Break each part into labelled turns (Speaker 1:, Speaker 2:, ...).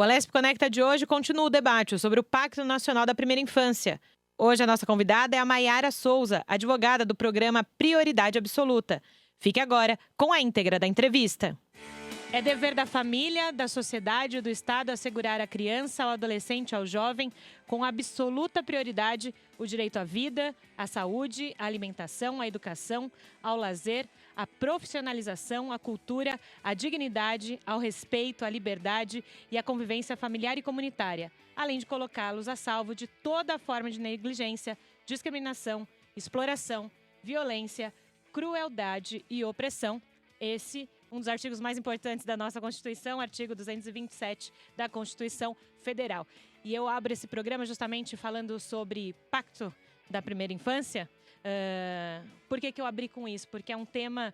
Speaker 1: O Alesp Conecta de hoje continua o debate sobre o Pacto Nacional da Primeira Infância. Hoje a nossa convidada é a Maiara Souza, advogada do programa Prioridade Absoluta. Fique agora com a íntegra da entrevista. É dever da família, da sociedade e do Estado assegurar à criança, ao adolescente, ao jovem, com absoluta prioridade, o direito à vida, à saúde, à alimentação, à educação, ao lazer, à profissionalização, à cultura, à dignidade, ao respeito, à liberdade e à convivência familiar e comunitária, além de colocá-los a salvo de toda forma de negligência, discriminação, exploração, violência, crueldade e opressão. Esse um dos artigos mais importantes da nossa Constituição, artigo 227 da Constituição Federal. E eu abro esse programa justamente falando sobre Pacto da Primeira Infância. Por que eu abri com isso? Porque é um tema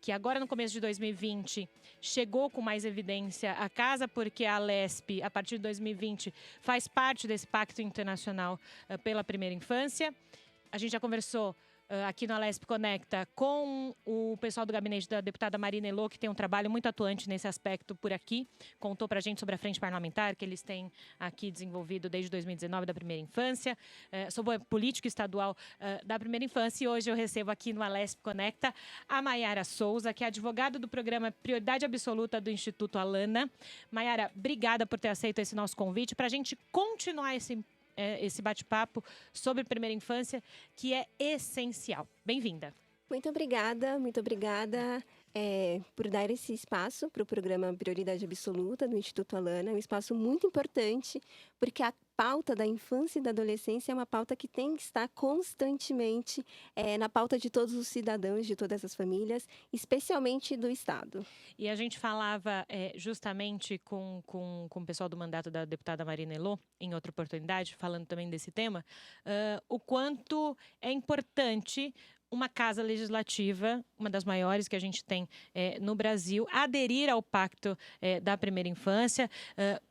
Speaker 1: que agora no começo de 2020 chegou com mais evidência à casa, porque a Alesp, a partir de 2020, faz parte desse Pacto Internacional pela Primeira Infância. A gente já conversou aqui no Alesp Conecta com o pessoal do gabinete da deputada Marina Elô, que tem um trabalho muito atuante nesse aspecto por aqui. Contou pra gente sobre a frente parlamentar que eles têm aqui desenvolvido desde 2019 da Primeira Infância, sobre a política estadual da Primeira Infância. E hoje eu recebo aqui no Alesp Conecta a Maiara Souza, que é advogada do programa Prioridade Absoluta do Instituto Alana. Maiara, obrigada por ter aceito esse nosso convite para a gente continuar esse bate-papo sobre primeira infância, que é essencial. Bem-vinda.
Speaker 2: Muito obrigada por dar esse espaço para o programa Prioridade Absoluta do Instituto Alana. É um espaço muito importante, porque a pauta da infância e da adolescência é uma pauta que tem que estar constantemente na pauta de todos os cidadãos, de todas as famílias, especialmente do Estado.
Speaker 1: E a gente falava justamente com o pessoal do mandato da deputada Marina Elô, em outra oportunidade, falando também desse tema, o quanto é importante uma casa legislativa, uma das maiores que a gente tem no Brasil, aderir ao Pacto da Primeira Infância.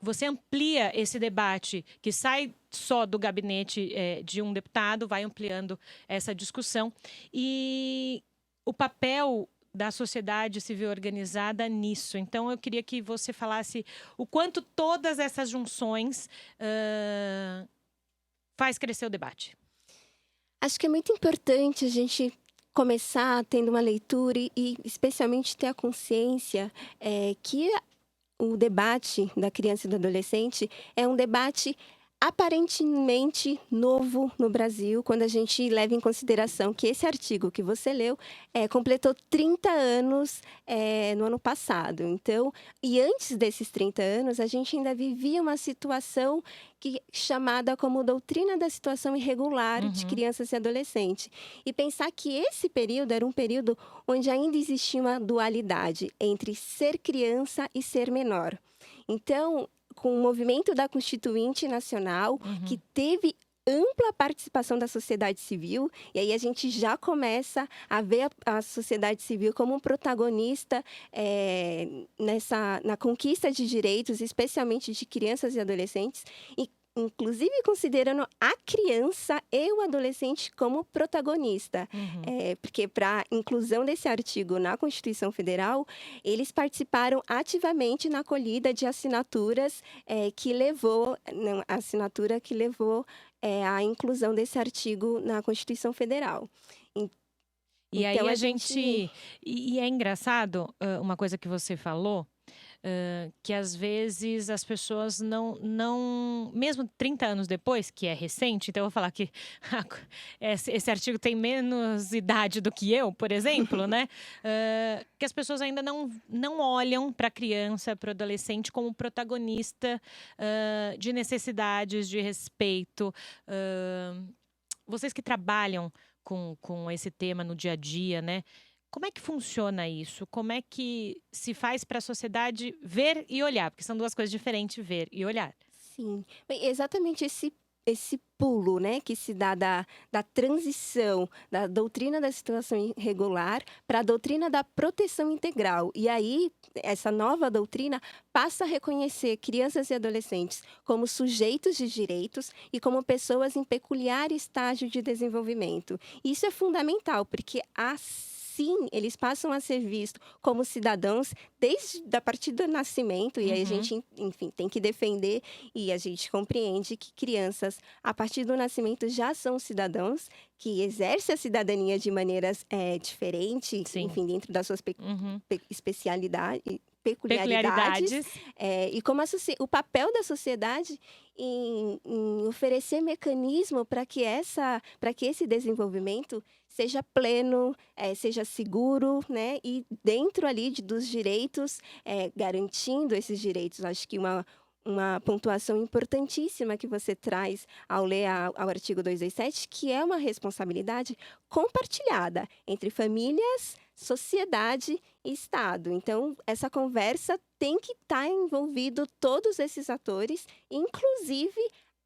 Speaker 1: Você amplia esse debate que sai só do gabinete de um deputado, vai ampliando essa discussão. E o papel da sociedade civil organizada nisso. Então, eu queria que você falasse o quanto todas essas junções faz crescer o debate.
Speaker 2: Acho que é muito importante a gente começar tendo uma leitura e especialmente ter a consciência que o debate da criança e do adolescente é um debate aparentemente novo no Brasil, quando a gente leva em consideração que esse artigo que você leu completou 30 anos no ano passado. Então, e antes desses 30 anos, a gente ainda vivia uma situação chamada como doutrina da situação irregular de crianças e adolescentes. E pensar que esse período era um período onde ainda existia uma dualidade entre ser criança e ser menor. Então, com o movimento da Constituinte Nacional, que teve ampla participação da sociedade civil, e aí a gente já começa a ver a sociedade civil como um protagonista na conquista de direitos, especialmente de crianças e adolescentes, e inclusive considerando a criança e o adolescente como protagonista. Porque para a inclusão desse artigo na Constituição Federal, eles participaram ativamente na acolhida de assinaturas que levou à inclusão desse artigo na Constituição Federal.
Speaker 1: E aí E é engraçado, uma coisa que você falou, que às vezes as pessoas não... Mesmo 30 anos depois, que é recente, então eu vou falar que esse artigo tem menos idade do que eu, por exemplo, né? Que as pessoas ainda não olham para a criança, para o adolescente como protagonista de necessidades, de respeito. Vocês que trabalham com esse tema no dia a dia, né? Como é que funciona isso? Como é que se faz para a sociedade ver e olhar? Porque são duas coisas diferentes, ver e olhar.
Speaker 2: Sim, bem, exatamente esse pulo, né, que se dá da transição da doutrina da situação irregular para a doutrina da proteção integral. E aí, essa nova doutrina passa a reconhecer crianças e adolescentes como sujeitos de direitos e como pessoas em peculiar estágio de desenvolvimento. Isso é fundamental, porque há sim, eles passam a ser vistos como cidadãos desde a partir do nascimento, e aí a
Speaker 1: Uhum.
Speaker 2: gente, enfim, tem que defender, e a gente compreende que crianças, a partir do nascimento, já são cidadãos que exercem a cidadania de maneiras diferentes,
Speaker 1: Sim.
Speaker 2: enfim, dentro das suas
Speaker 1: Uhum.
Speaker 2: peculiaridades,
Speaker 1: Peculiaridades.
Speaker 2: e como o papel da sociedade em oferecer mecanismo para que esse desenvolvimento seja pleno, seja seguro, né? E dentro ali dos direitos, garantindo esses direitos. Acho que uma pontuação importantíssima que você traz ao ler ao artigo 227, que é uma responsabilidade compartilhada entre famílias, sociedade e Estado. Então, essa conversa tem que estar envolvido todos esses atores, inclusive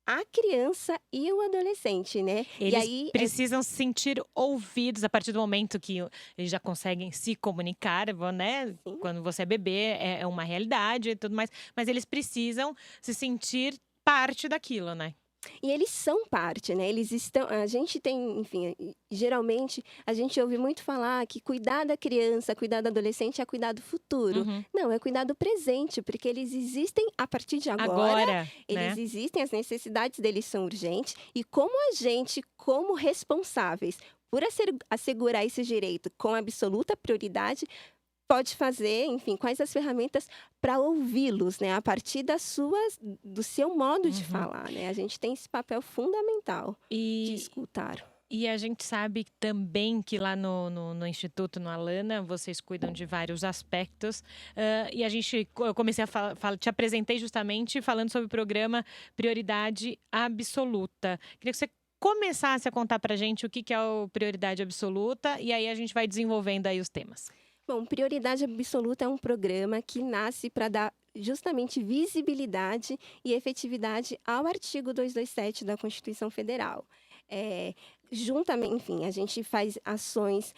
Speaker 2: a criança e o adolescente, né? E
Speaker 1: Eles
Speaker 2: aí,
Speaker 1: precisam se sentir ouvidos a partir do momento que eles já conseguem se comunicar, né?
Speaker 2: sim.
Speaker 1: Quando você é bebê, é uma realidade e tudo mais, mas eles precisam se sentir parte daquilo, né?
Speaker 2: E eles são parte, né? Eles estão. A gente tem, enfim, geralmente a gente ouve muito falar que cuidar da criança, cuidar do adolescente é cuidar do futuro.
Speaker 1: Uhum.
Speaker 2: Não, é cuidar do presente, porque eles existem a partir de agora,
Speaker 1: Agora,
Speaker 2: eles
Speaker 1: né?
Speaker 2: existem, as necessidades deles são urgentes, e como a gente, como responsáveis por assegurar esse direito com absoluta prioridade, pode fazer, enfim, quais as ferramentas para ouvi-los, né, a partir do seu modo de
Speaker 1: Uhum.
Speaker 2: falar, né? A gente tem esse papel fundamental de
Speaker 1: E,
Speaker 2: escutar.
Speaker 1: e a gente sabe também que lá no Instituto, no Alana, vocês cuidam de vários aspectos. E eu comecei a te apresentei justamente falando sobre o programa Prioridade Absoluta. Queria que você começasse a contar pra gente o que é o Prioridade Absoluta, e aí a gente vai desenvolvendo aí os temas.
Speaker 2: Bom, Prioridade Absoluta é um programa que nasce para dar justamente visibilidade e efetividade ao artigo 227 da Constituição Federal. É, juntamente, enfim, a gente faz ações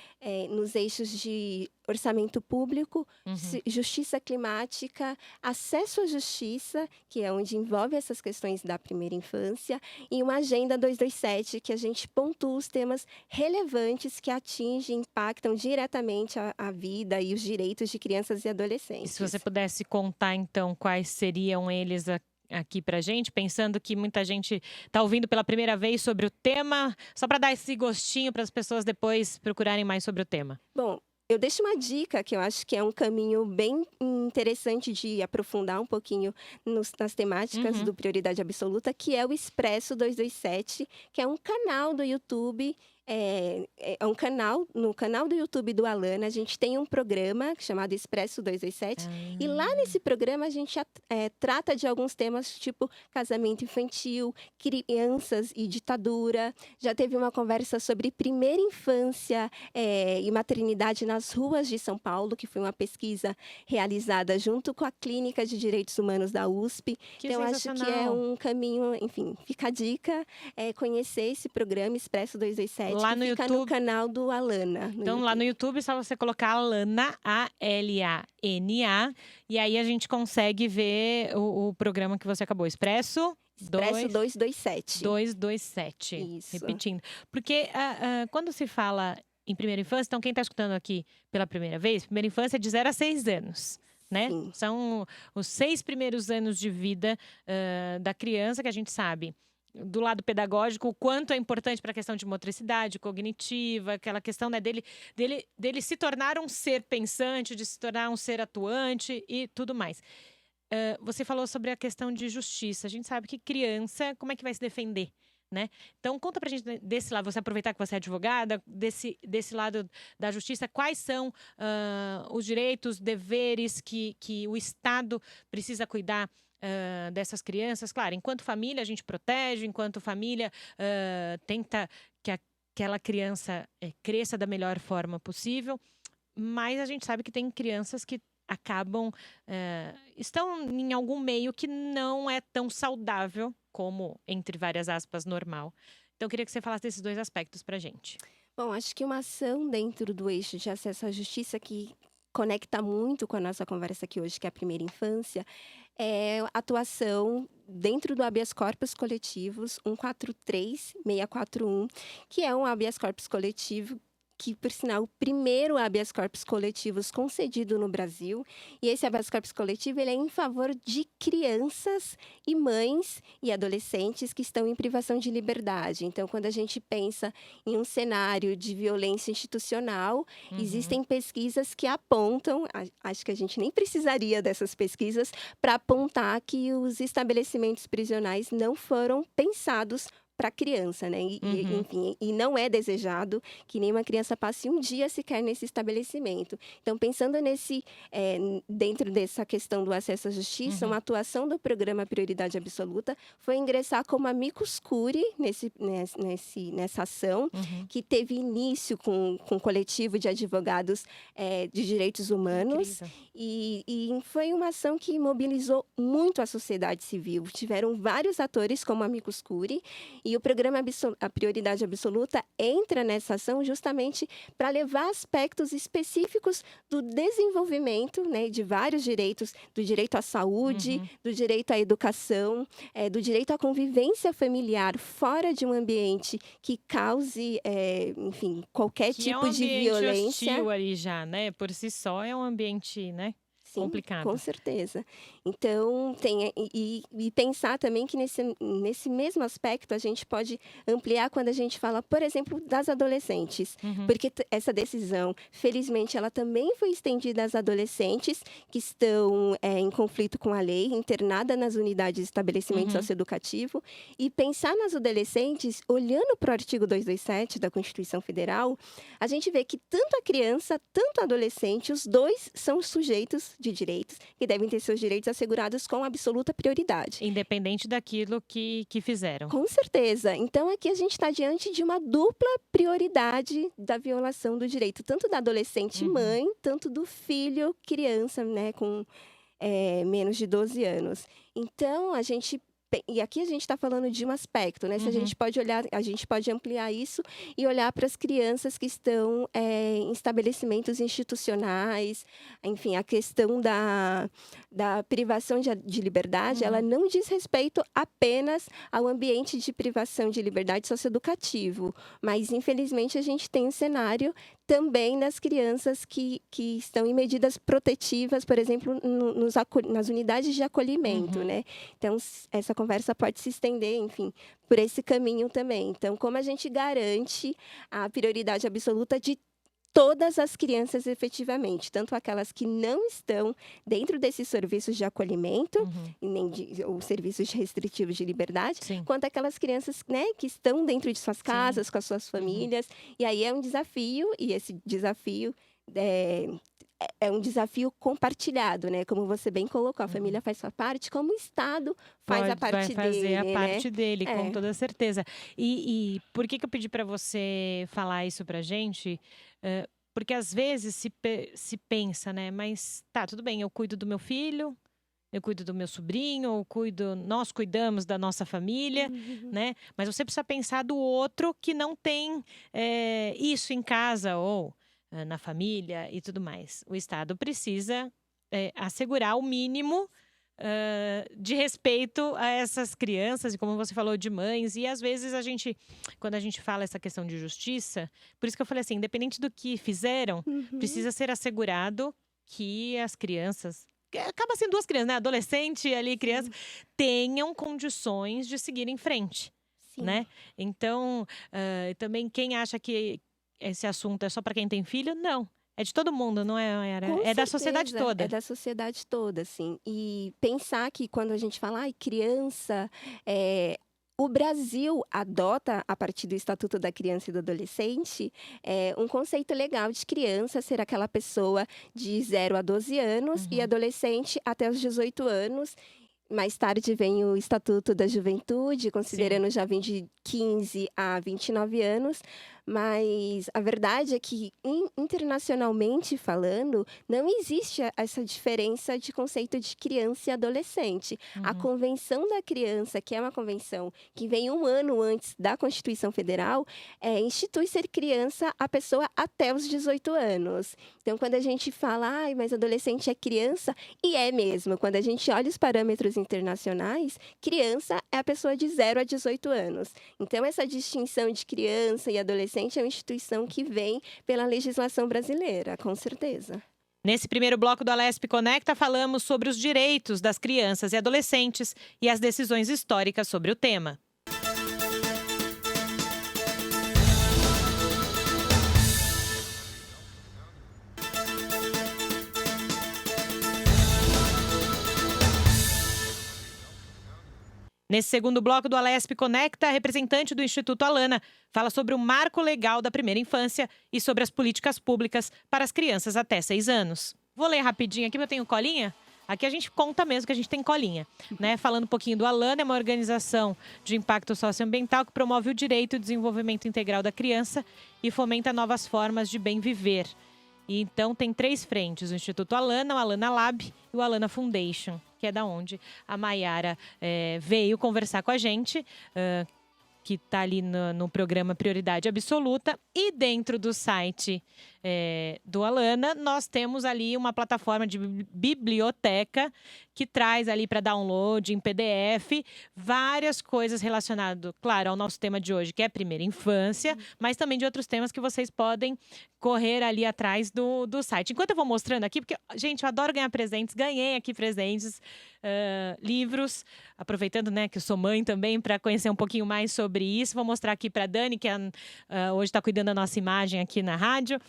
Speaker 2: nos eixos de orçamento público,
Speaker 1: Uhum.
Speaker 2: justiça climática, acesso à justiça, que é onde envolve essas questões da primeira infância, e uma agenda 227, que a gente pontua os temas relevantes que atingem, impactam diretamente a vida e os direitos de crianças e
Speaker 1: E se você
Speaker 2: adolescentes.
Speaker 1: pudesse contar, então, quais seriam eles aqui pra gente, pensando que muita gente está ouvindo pela primeira vez sobre o tema, só para dar esse gostinho para as pessoas depois procurarem mais sobre o tema.
Speaker 2: Bom, eu deixo uma dica que eu acho que é um caminho bem interessante de aprofundar um pouquinho nas temáticas
Speaker 1: Uhum.
Speaker 2: do Prioridade Absoluta, que é o Expresso 227, que é um canal do YouTube. Um canal, no canal do YouTube do Alana, a gente tem um programa chamado Expresso 227, e lá nesse programa a gente trata de alguns temas tipo casamento infantil, crianças e ditadura. Já teve uma conversa sobre primeira infância e maternidade nas ruas de São Paulo, que foi uma pesquisa realizada junto com a Clínica de Direitos Humanos da USP.
Speaker 1: Que
Speaker 2: Então, acho que é
Speaker 1: sensacional!
Speaker 2: um caminho, enfim, fica a dica, conhecer esse programa Expresso 227,
Speaker 1: Lá
Speaker 2: que
Speaker 1: no
Speaker 2: fica no
Speaker 1: YouTube,
Speaker 2: canal do Alana, no
Speaker 1: então lá no
Speaker 2: YouTube.
Speaker 1: YouTube é só você colocar Alana, Alana, e aí a gente consegue ver o programa que você acabou, Expresso
Speaker 2: Expresso 227.
Speaker 1: 227,
Speaker 2: Isso.
Speaker 1: repetindo. Porque quando se fala em primeira infância, então quem está escutando aqui pela primeira vez, primeira infância é de 0 a 6 anos, né?
Speaker 2: Sim.
Speaker 1: São os 6 primeiros anos de vida da criança, que a gente sabe do lado pedagógico o quanto é importante para a questão de motricidade cognitiva, aquela questão, né, dele se tornar um ser pensante, de se tornar um ser atuante e tudo mais. Você falou sobre a questão de justiça. A gente sabe que criança, como é que vai se defender, né? Então, conta pra gente desse lado, você aproveitar que você é advogada, desse lado da justiça, quais são os direitos, deveres que o Estado precisa cuidar dessas crianças. Claro, enquanto família a gente protege, enquanto família tenta que aquela criança cresça da melhor forma possível, mas a gente sabe que tem crianças que acabam estão em algum meio que não é tão saudável como, entre várias aspas, normal. Então, eu queria que você falasse desses dois aspectos pra gente.
Speaker 2: Bom, acho que uma ação dentro do eixo de acesso à justiça que conecta muito com a nossa conversa aqui hoje, que é a primeira infância, é a atuação dentro do habeas corpus coletivos 143641, que é um habeas corpus coletivo que, por sinal, o primeiro habeas corpus coletivos concedido no Brasil. E esse habeas corpus coletivo ele é em favor de crianças e mães e adolescentes que estão em privação de liberdade. Então, quando a gente pensa em um cenário de violência institucional, existem pesquisas que apontam, acho que a gente nem precisaria dessas pesquisas, para apontar que os estabelecimentos prisionais não foram pensados para criança, né? Enfim, e não é desejado que nenhuma criança passe um dia sequer nesse estabelecimento. Então, pensando dentro dessa questão do acesso à justiça, uma atuação do programa Prioridade Absoluta foi ingressar como amicus curiae nessa ação, que teve início com um coletivo de advogados de direitos humanos. E foi uma ação que mobilizou muito a sociedade civil. Tiveram vários atores como amicus curiae, e o programa A Prioridade Absoluta entra nessa ação justamente para levar aspectos específicos do desenvolvimento, né, de vários direitos, do direito à saúde, do direito à educação, do direito à convivência familiar fora de um ambiente que cause, enfim, qualquer tipo de violência.
Speaker 1: Que é um ambiente hostil ali já, né? Por si só é um ambiente, né?
Speaker 2: Sim,
Speaker 1: complicado.
Speaker 2: Com certeza. Então, e pensar também que nesse mesmo aspecto a gente pode ampliar quando a gente fala, por exemplo, das adolescentes. Porque essa decisão, felizmente, ela também foi estendida às adolescentes que estão em conflito com a lei, internada nas unidades de estabelecimento socioeducativo. E pensar nas adolescentes, olhando para o artigo 227 da Constituição Federal, a gente vê que tanto a criança, tanto a adolescente, os dois são sujeitos de direitos que devem ter seus direitos assegurados com absoluta prioridade.
Speaker 1: Independente daquilo que fizeram.
Speaker 2: Com certeza. Então, aqui a gente está diante de uma dupla prioridade da violação do direito, tanto da adolescente mãe, tanto do filho criança, né, com menos de 12 anos. Então, e aqui a gente está falando de um aspecto, né? Se a gente pode olhar, a gente pode ampliar isso e olhar para as crianças que estão em estabelecimentos institucionais. Enfim, a questão da privação de liberdade, ela não diz respeito apenas ao ambiente de privação de liberdade socioeducativo. Mas, infelizmente, a gente tem um cenário também nas crianças que estão em medidas protetivas, por exemplo, nas unidades de acolhimento, né? Então, essa conversa pode se estender, enfim, por esse caminho também. Então, como a gente garante a prioridade absoluta de todas as crianças efetivamente, tanto aquelas que não estão dentro desses serviços de acolhimento, ou serviços restritivos de liberdade, quanto aquelas crianças, né, que estão dentro de suas casas, com as suas famílias. E aí é um desafio, e esse desafio é um desafio compartilhado, né? Como você bem colocou, a família faz sua parte, como o Estado faz a parte dele.
Speaker 1: Vai fazer a parte
Speaker 2: né?
Speaker 1: dele, com toda certeza. E por que eu pedi para você falar isso pra gente? Porque às vezes se pensa, né? Mas tá, tudo bem, eu cuido do meu filho, eu cuido do meu sobrinho, nós cuidamos da nossa família, né? Mas você precisa pensar do outro que não tem isso em casa ou na família e tudo mais. O Estado precisa assegurar o mínimo de respeito a essas crianças, e como você falou, de mães. E às vezes quando a gente fala essa questão de justiça, por isso que eu falei assim, independente do que fizeram, precisa ser assegurado que as crianças, acaba sendo duas crianças, né? Adolescente ali, criança, tenham condições de seguir em frente, né? Então, também quem acha que esse assunto é só para quem tem filho, não. É de todo mundo, não é? É da sociedade toda.
Speaker 2: É da sociedade toda, sim. E pensar que quando a gente fala, criança, o Brasil adota, a partir do Estatuto da Criança e do Adolescente, um conceito legal de criança ser aquela pessoa de 0 a 12 anos e adolescente até os 18 anos. Mais tarde vem o Estatuto da Juventude, considerando o jovem de 15 a 29 anos. Mas a verdade é que, internacionalmente falando, não existe essa diferença de conceito de criança e adolescente. A Convenção da Criança, que é uma convenção que vem um ano antes da Constituição Federal, institui ser criança a pessoa até os 18 anos. Então, quando a gente fala, mas adolescente é criança, e é mesmo. Quando a gente olha os parâmetros internacionais, criança é a pessoa de 0 a 18 anos. Então, essa distinção de criança e adolescente adolescente é uma instituição que vem pela legislação brasileira, com certeza.
Speaker 1: Nesse primeiro bloco do Alesp Conecta, falamos sobre os direitos das crianças e adolescentes e as decisões históricas sobre o tema. Nesse segundo bloco do Alesp Conecta, a representante do Instituto Alana fala sobre o marco legal da primeira infância e sobre as políticas públicas para as crianças até 6 anos. Vou ler rapidinho aqui, porque eu tenho colinha. Aqui a gente conta mesmo que a gente tem colinha, né? Falando um pouquinho do Alana, é uma organização de impacto socioambiental que promove o direito e o desenvolvimento integral da criança e fomenta novas formas de bem viver. E então tem 3 frentes, o Instituto Alana, o Alana Lab e o Alana Foundation, que é da onde a Maiara veio conversar com a gente, que está ali no programa Prioridade Absoluta. E dentro do site do Alana, nós temos ali uma plataforma de biblioteca que traz ali para download em PDF várias coisas relacionadas, claro, ao nosso tema de hoje, que é a primeira infância, mas também de outros temas que vocês podem correr ali atrás do site. Enquanto eu vou mostrando aqui, porque, gente, eu adoro ganhar presentes, ganhei aqui presentes, livros, aproveitando, né, que eu sou mãe também, para conhecer um pouquinho mais sobre isso. Vou mostrar aqui para a Dani, que hoje está cuidando da nossa imagem aqui na rádio.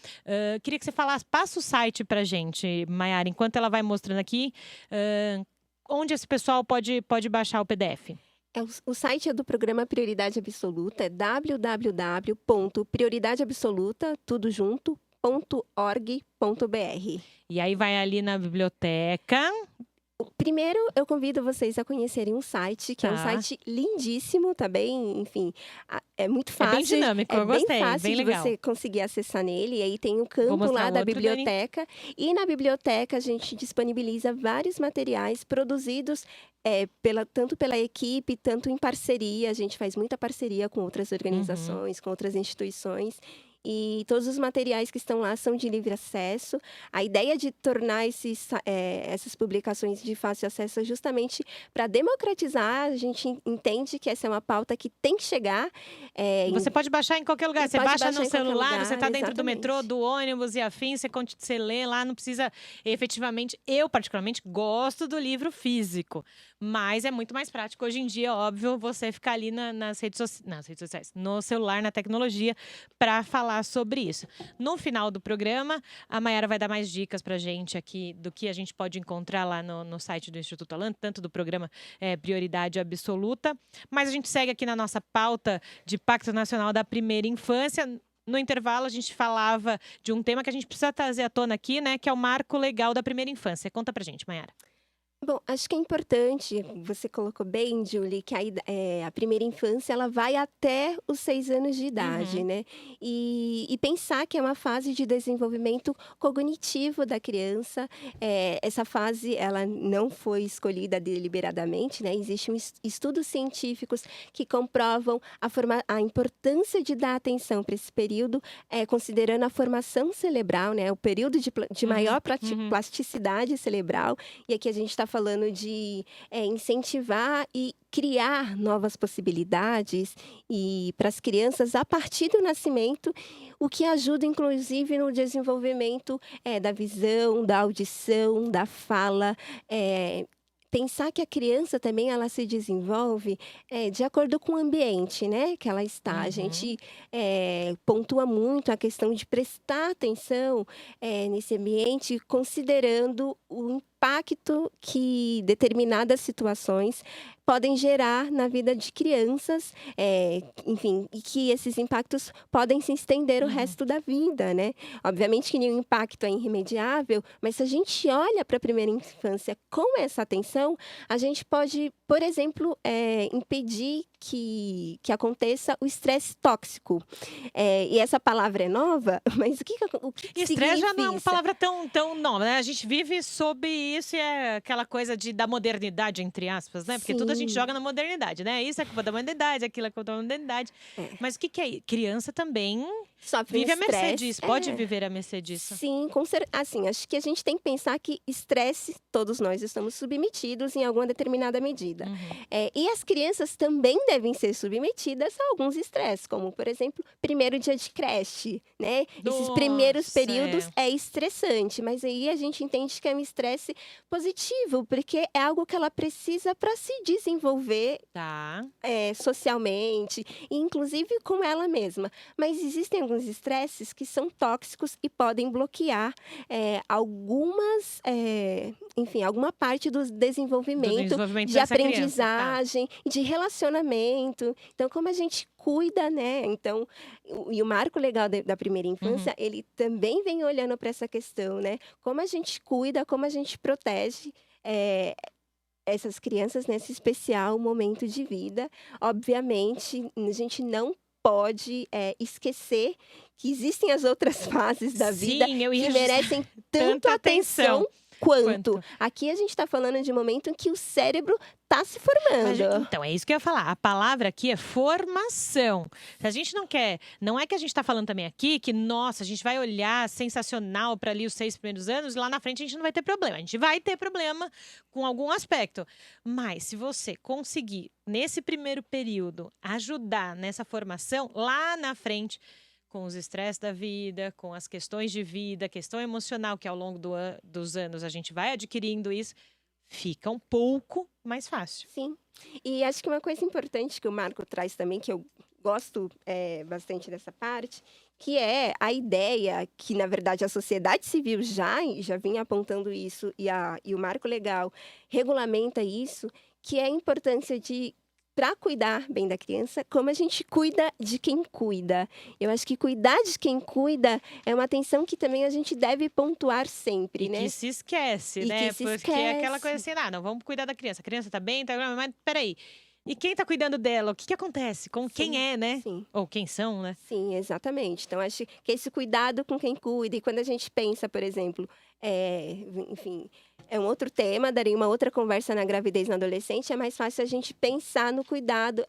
Speaker 1: Queria que você falasse, passa o site para a gente, Maiara, enquanto ela vai mostrando aqui, onde esse pessoal pode baixar o PDF.
Speaker 2: O site é do programa Prioridade Absoluta, é www.prioridadeabsoluta.org.br.
Speaker 1: E aí vai ali na biblioteca.
Speaker 2: Primeiro, eu convido vocês a conhecerem um site, que é um site lindíssimo, tá bem? Enfim, é muito fácil.
Speaker 1: É bem dinâmico, eu gostei,
Speaker 2: bem fácil
Speaker 1: bem
Speaker 2: de
Speaker 1: legal.
Speaker 2: você conseguir acessar nele. E aí tem o campo lá da biblioteca. E na biblioteca a gente disponibiliza vários materiais produzidos tanto pela equipe, tanto em parceria. A gente faz muita parceria com outras organizações, com outras instituições. E todos os materiais que estão lá são de livre acesso. A ideia de tornar essas publicações de fácil acesso é justamente para democratizar. A gente entende que essa é uma pauta que tem que chegar.
Speaker 1: Você pode baixar em qualquer lugar. Você baixa no celular, você está dentro do
Speaker 2: exatamente.
Speaker 1: metrô, do ônibus e afins, você lê lá, não precisa efetivamente. Eu, particularmente, gosto do livro físico. Mas é muito mais prático hoje em dia, óbvio, você ficar ali nas redes sociais, no celular, na tecnologia, para falar sobre isso. No final do programa, a Maiara vai dar mais dicas pra gente aqui do que a gente pode encontrar lá no site do Instituto Alana, tanto do programa Prioridade Absoluta. Mas a gente segue aqui na nossa pauta de Pacto Nacional da Primeira Infância. No intervalo, a gente falava de um tema que a gente precisa trazer à tona aqui, né? Que é o marco legal da primeira infância. Conta pra gente, Maiara.
Speaker 2: Bom, acho que é importante, você colocou bem, Julie, que a primeira infância ela vai até os 6 anos de idade, né? E pensar que é uma fase de desenvolvimento cognitivo da criança. Essa fase ela não foi escolhida deliberadamente, né? Existem estudos científicos que comprovam a importância de dar atenção para esse período, considerando a formação cerebral, né? O período de maior plasticidade cerebral. E aqui a gente está falando de incentivar e criar novas possibilidades e para as crianças a partir do nascimento, o que ajuda inclusive no desenvolvimento da visão, da audição, da fala. Pensar que a criança também ela se desenvolve de acordo com o ambiente, né, que ela está. A gente pontua muito a questão de prestar atenção nesse ambiente, considerando o impacto que determinadas situações podem gerar na vida de crianças, enfim, e que esses impactos podem se estender o resto da vida, né? Obviamente que nenhum impacto é irremediável, mas se a gente olha para a primeira infância com essa atenção, a gente pode, por exemplo, impedir que aconteça o estresse tóxico. E essa palavra é nova, mas o que
Speaker 1: estresse já não é uma
Speaker 2: isso?
Speaker 1: palavra tão nova, né? A gente vive sob isso e é aquela coisa da modernidade, entre aspas, né? Porque tudo a gente joga na modernidade, né? Isso é culpa da modernidade, aquilo é culpa da modernidade. Mas o que é? Criança também
Speaker 2: sofre um
Speaker 1: Vive à mercê
Speaker 2: estresse.
Speaker 1: disso, pode viver à mercê disso.
Speaker 2: Sim, assim, acho que a gente tem que pensar que estresse, todos nós estamos submetidos em alguma determinada medida. E as crianças também devem ser submetidas a alguns estresses, como, por exemplo, primeiro dia de creche, né? Esses primeiros
Speaker 1: Nossa,
Speaker 2: períodos é estressante, mas aí a gente entende que é um estresse positivo, porque é algo que ela precisa para se desenvolver
Speaker 1: Tá.
Speaker 2: socialmente, e inclusive com ela mesma. Mas existem alguns estresses que são tóxicos e podem bloquear alguma parte do
Speaker 1: Do
Speaker 2: desenvolvimento
Speaker 1: desenvolvimento
Speaker 2: de
Speaker 1: dessa criança, tá.
Speaker 2: aprendizagem, de relacionamento. Então, como a gente cuida, né? Então, e o marco legal da primeira infância, ele também vem olhando para essa questão, né? Como a gente cuida, como a gente protege essas crianças nesse especial momento de vida. Obviamente, a gente não pode esquecer que existem as outras fases da vida
Speaker 1: Sim, eu ia
Speaker 2: que merecem tanto
Speaker 1: tanta
Speaker 2: atenção
Speaker 1: atenção
Speaker 2: quanto. Aqui a gente está falando de um momento em que o cérebro está se formando.
Speaker 1: Então, é isso que eu ia falar. A palavra aqui é formação. Se a gente não quer. Não é que a gente está falando também aqui que, nossa, a gente vai olhar sensacional para ali os 6 primeiros anos e lá na frente a gente não vai ter problema. A gente vai ter problema com algum aspecto. Mas se você conseguir, nesse primeiro período, ajudar nessa formação, lá na frente, com os estresses da vida, com as questões de vida, questão emocional, que ao longo dos anos a gente vai adquirindo isso, fica um pouco mais fácil.
Speaker 2: Sim. E acho que uma coisa importante que o Marco traz também, que eu gosto bastante dessa parte, que é a ideia que, na verdade, a sociedade civil já vinha apontando isso, e o Marco Legal regulamenta isso, que é a importância de, para cuidar bem da criança, como a gente cuida de quem cuida. Eu acho que cuidar de quem cuida é uma atenção que também a gente deve pontuar sempre, né?
Speaker 1: Que se esquece, né? Porque é aquela coisa assim, não, vamos cuidar da criança. A criança tá bem, mas peraí. E quem tá cuidando dela? O que acontece? Com quem é, né?
Speaker 2: Sim.
Speaker 1: Ou quem são, né?
Speaker 2: Sim, exatamente. Então, acho que esse cuidado com quem cuida, e quando a gente pensa, por exemplo, enfim, é um outro tema, daria uma outra conversa na gravidez na adolescente, é mais fácil a gente pensar no cuidado.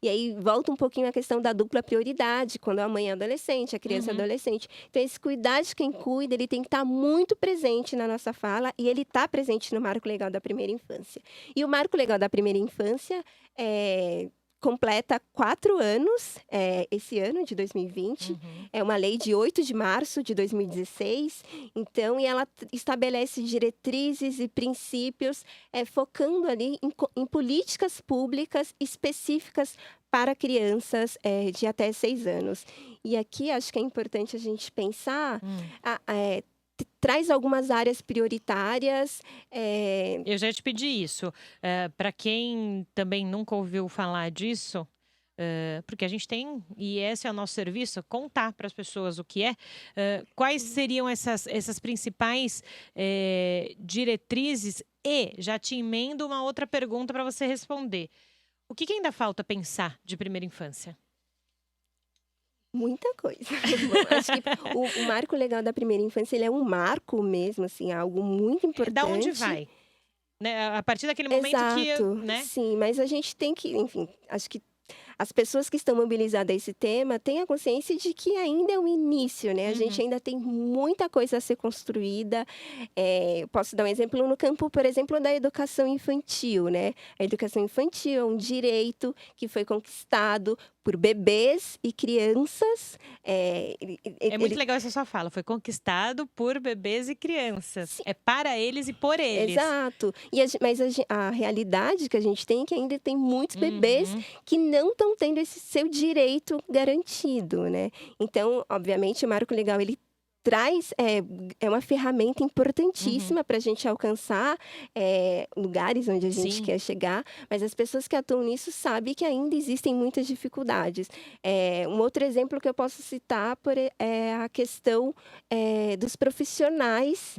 Speaker 2: E aí volta um pouquinho a questão da dupla prioridade, quando a mãe é adolescente, a criança é adolescente. Então, esse cuidado de quem cuida, ele tem que estar muito presente na nossa fala, e ele está presente no Marco Legal da Primeira Infância. E o Marco Legal da Primeira Infância completa 4 anos, esse ano de 2020. É uma lei de 8 de março de 2016. Então, e ela estabelece diretrizes e princípios, focando ali em políticas públicas específicas para crianças de até 6 anos. E aqui acho que é importante a gente pensar traz algumas áreas prioritárias.
Speaker 1: Eu já te pedi isso. Para quem também nunca ouviu falar disso, porque a gente tem, e esse é o nosso serviço, contar para as pessoas o que é. Quais seriam essas principais diretrizes? E já te emendo uma outra pergunta para você responder. O que ainda falta pensar de primeira infância?
Speaker 2: Muita coisa. Bom, acho que o marco legal da primeira infância, ele é um marco mesmo, assim, algo muito importante.
Speaker 1: Da onde vai? Né? A partir daquele momento que, né?
Speaker 2: Sim, mas a gente tem que, enfim, acho que as pessoas que estão mobilizadas a esse tema têm a consciência de que ainda é o início, né? A gente ainda tem muita coisa a ser construída. Posso dar um exemplo no campo, por exemplo, da educação infantil, né? A educação infantil é um direito que foi conquistado por bebês e crianças.
Speaker 1: Muito legal essa sua fala. Foi conquistado por bebês e crianças. Sim. É para eles e por eles.
Speaker 2: Exato. Mas a realidade que a gente tem é que ainda tem muitos bebês que não estão tendo esse seu direito garantido, né? Então, obviamente, o Marco Legal, ele traz uma ferramenta importantíssima para a gente alcançar lugares onde a gente quer chegar, mas as pessoas que atuam nisso sabem que ainda existem muitas dificuldades. Um outro exemplo que eu posso citar é a questão dos profissionais,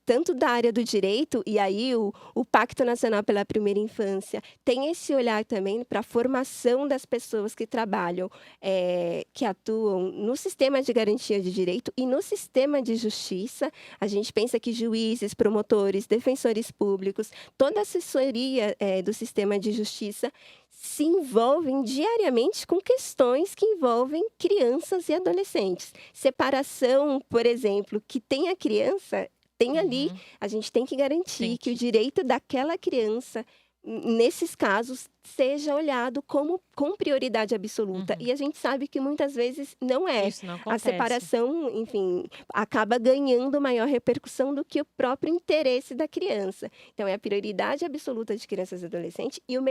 Speaker 2: tanto da área do direito, e aí o Pacto Nacional pela Primeira Infância tem esse olhar também para a formação das pessoas que trabalham, que atuam no sistema de garantia de direito, E no sistema de justiça, a gente pensa que juízes, promotores, defensores públicos, toda a assessoria do sistema de justiça se envolvem diariamente com questões que envolvem crianças e adolescentes. Separação, por exemplo, que tem a criança, tem ali, a gente tem que garantir que o direito daquela criança, nesses casos, seja olhado com prioridade absoluta. E a gente sabe que muitas vezes não é.
Speaker 1: Isso não
Speaker 2: A
Speaker 1: acontece.
Speaker 2: separação, enfim, acaba ganhando maior repercussão do que o próprio interesse da criança. Então, é a prioridade absoluta de crianças e adolescentes e o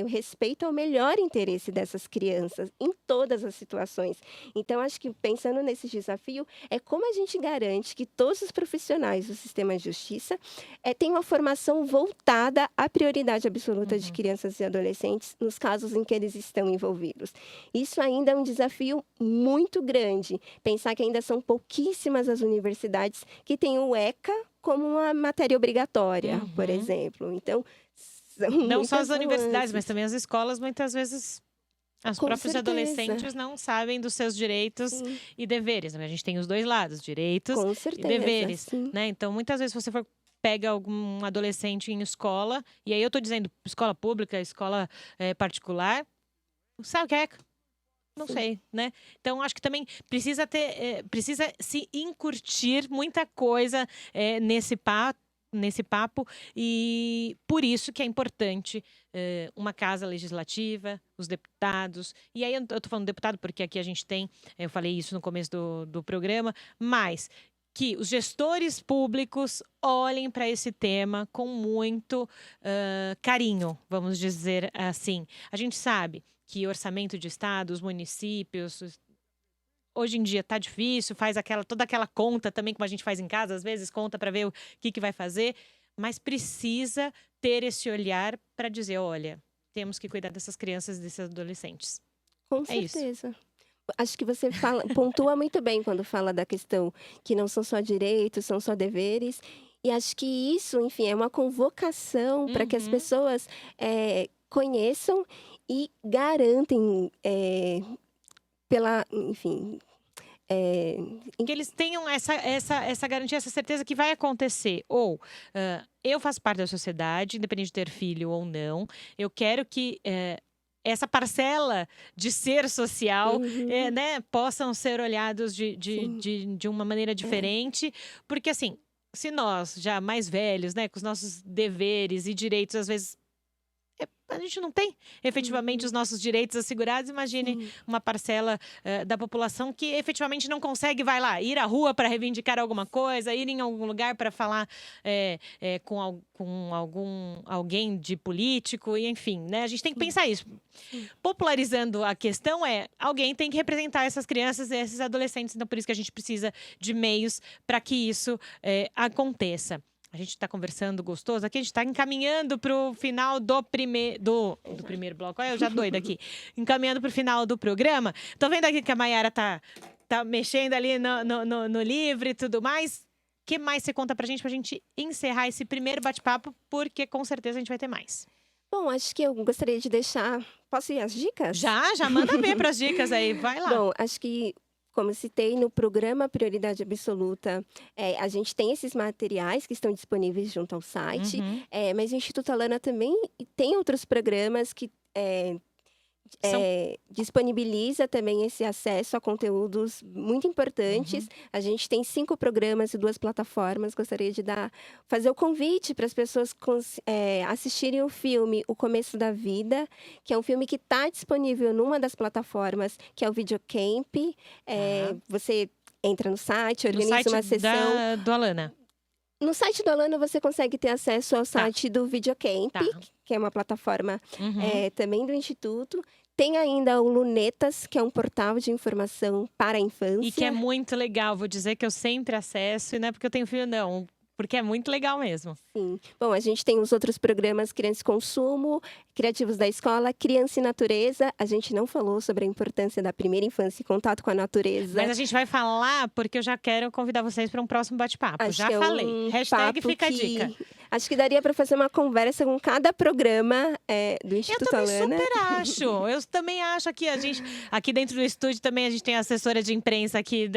Speaker 2: respeito ao melhor interesse dessas crianças em todas as situações. Então, acho que pensando nesse desafio, é como a gente garante que todos os profissionais do sistema de justiça tenham uma formação voltada à prioridade absoluta de crianças e adolescentes nos casos em que eles estão envolvidos. Isso ainda é um desafio muito grande. Pensar que ainda são pouquíssimas as universidades que têm o ECA como uma matéria obrigatória, por exemplo. Então, são
Speaker 1: Não só as
Speaker 2: muitas
Speaker 1: universidades,
Speaker 2: nuances.
Speaker 1: mas também as escolas, muitas vezes, os
Speaker 2: Com
Speaker 1: próprios
Speaker 2: certeza.
Speaker 1: adolescentes não sabem dos seus direitos
Speaker 2: Sim,
Speaker 1: e deveres. A gente tem os dois lados, direitos
Speaker 2: com
Speaker 1: e
Speaker 2: certeza.
Speaker 1: deveres,
Speaker 2: Sim.
Speaker 1: né? Então, muitas vezes, se você for pega algum adolescente em escola, e aí eu tô dizendo escola pública, escola particular, sabe o que é? Não sei, né? Então, acho que também precisa precisa se incutir muita coisa nesse papo, e por isso que é importante uma casa legislativa, os deputados, e aí eu tô falando deputado porque aqui a gente tem, eu falei isso no começo do programa, mas que os gestores públicos olhem para esse tema com muito carinho, vamos dizer assim. A gente sabe que orçamento de estado, os municípios, hoje em dia está difícil, faz toda aquela conta também, como a gente faz em casa, às vezes conta para ver o que vai fazer, mas precisa ter esse olhar para dizer, olha, temos que cuidar dessas crianças e desses adolescentes.
Speaker 2: Com
Speaker 1: É isso.
Speaker 2: certeza. Acho que você pontua muito bem quando fala da questão que não são só direitos, são só deveres. E acho que isso, enfim, é uma convocação para que as pessoas conheçam e garantem enfim,
Speaker 1: que eles tenham essa garantia, essa certeza que vai acontecer. Ou eu faço parte da sociedade, independente de ter filho ou não. Eu quero que essa parcela de ser social, né, possam ser olhados de uma maneira diferente. Porque, assim, se nós, já mais velhos, né, com os nossos deveres e direitos, às vezes, a gente não tem efetivamente os nossos direitos assegurados. Imagine uma parcela da população que efetivamente não consegue, vai lá, ir à rua para reivindicar alguma coisa, ir em algum lugar para falar com alguém de político, e enfim, né? A gente tem que pensar isso. Popularizando a questão alguém tem que representar essas crianças e esses adolescentes, então por isso que a gente precisa de meios para que isso aconteça. A gente está conversando gostoso aqui, a gente está encaminhando para o final do primeiro bloco. Olha, eu já doida aqui. Encaminhando para o final do programa. Tô vendo aqui que a Maiara tá mexendo ali no livro e tudo mais. O que mais você conta pra gente encerrar esse primeiro bate-papo? Porque com certeza a gente vai ter mais.
Speaker 2: Bom, acho que eu gostaria de deixar... Posso ir às dicas?
Speaker 1: Já manda ver para as dicas aí, vai lá.
Speaker 2: Bom, acho que, como citei no programa Prioridade Absoluta, a gente tem esses materiais que estão disponíveis junto ao site, mas o Instituto Alana também tem outros programas que disponibiliza também esse acesso a conteúdos muito importantes. A gente tem 5 programas e 2 plataformas. Gostaria de fazer o convite para as pessoas assistirem o filme O Começo da Vida, que é um filme que está disponível numa das plataformas, que é o Videocamp. Você entra no site, organiza uma sessão.
Speaker 1: Do Alana.
Speaker 2: No site do Alana você consegue ter acesso ao site do Videocamp, que é uma plataforma também do Instituto. Tem ainda o Lunetas, que é um portal de informação para a infância.
Speaker 1: E que é muito legal, vou dizer que eu sempre acesso, e não é porque eu tenho filho, não. Porque é muito legal mesmo.
Speaker 2: Sim. Bom, a gente tem os outros programas Criança e Consumo, Criativos da Escola, Criança e Natureza. A gente não falou sobre a importância da primeira infância e contato com a natureza.
Speaker 1: Mas a gente vai falar porque eu já quero convidar vocês para um próximo bate-papo. Já falei. Hashtag fica a dica.
Speaker 2: Acho que daria para fazer uma conversa com cada programa do Instituto
Speaker 1: Eu também
Speaker 2: Alana.
Speaker 1: super acho. Eu também acho que a gente, aqui dentro do estúdio também a gente tem a assessora de imprensa aqui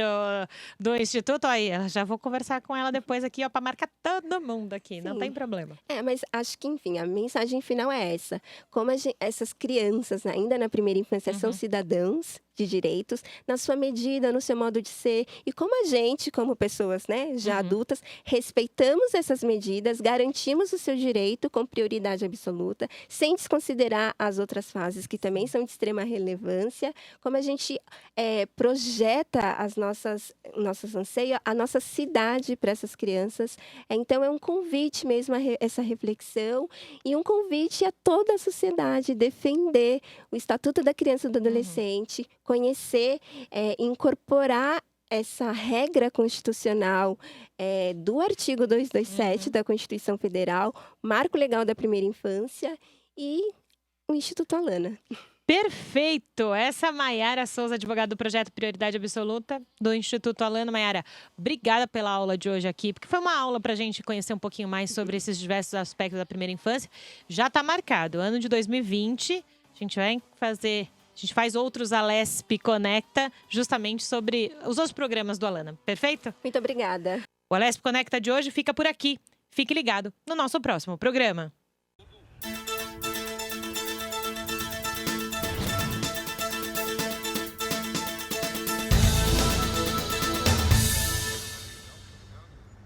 Speaker 1: do Instituto. Aí, eu já vou conversar com ela depois aqui, ó, para marcar todo mundo aqui. Não
Speaker 2: Sim.
Speaker 1: tem problema.
Speaker 2: Mas acho que, enfim, a mensagem final é essa. Como essas crianças, ainda na primeira infância, são cidadãos de direitos, na sua medida, no seu modo de ser. E como a gente, como pessoas, né, já adultas, respeitamos essas medidas, garantimos o seu direito com prioridade absoluta, sem desconsiderar as outras fases que também são de extrema relevância, como a gente projeta nossos anseios, a nossa cidade para essas crianças. Então, é um convite mesmo a essa reflexão e um convite a toda a sociedade defender o Estatuto da Criança e do Adolescente, conhecer, incorporar essa regra constitucional do artigo 227 da Constituição Federal, Marco Legal da Primeira Infância e o Instituto Alana.
Speaker 1: Perfeito! Essa é a Maiara Souza, advogada do projeto Prioridade Absoluta do Instituto Alana. Maiara, obrigada pela aula de hoje aqui, porque foi uma aula para a gente conhecer um pouquinho mais sobre esses diversos aspectos da primeira infância. Já está marcado, ano de 2020, a gente faz outros Alesp Conecta, justamente sobre os outros programas do Alana. Perfeito?
Speaker 2: Muito obrigada.
Speaker 1: O Alesp Conecta de hoje fica por aqui. Fique ligado no nosso próximo programa.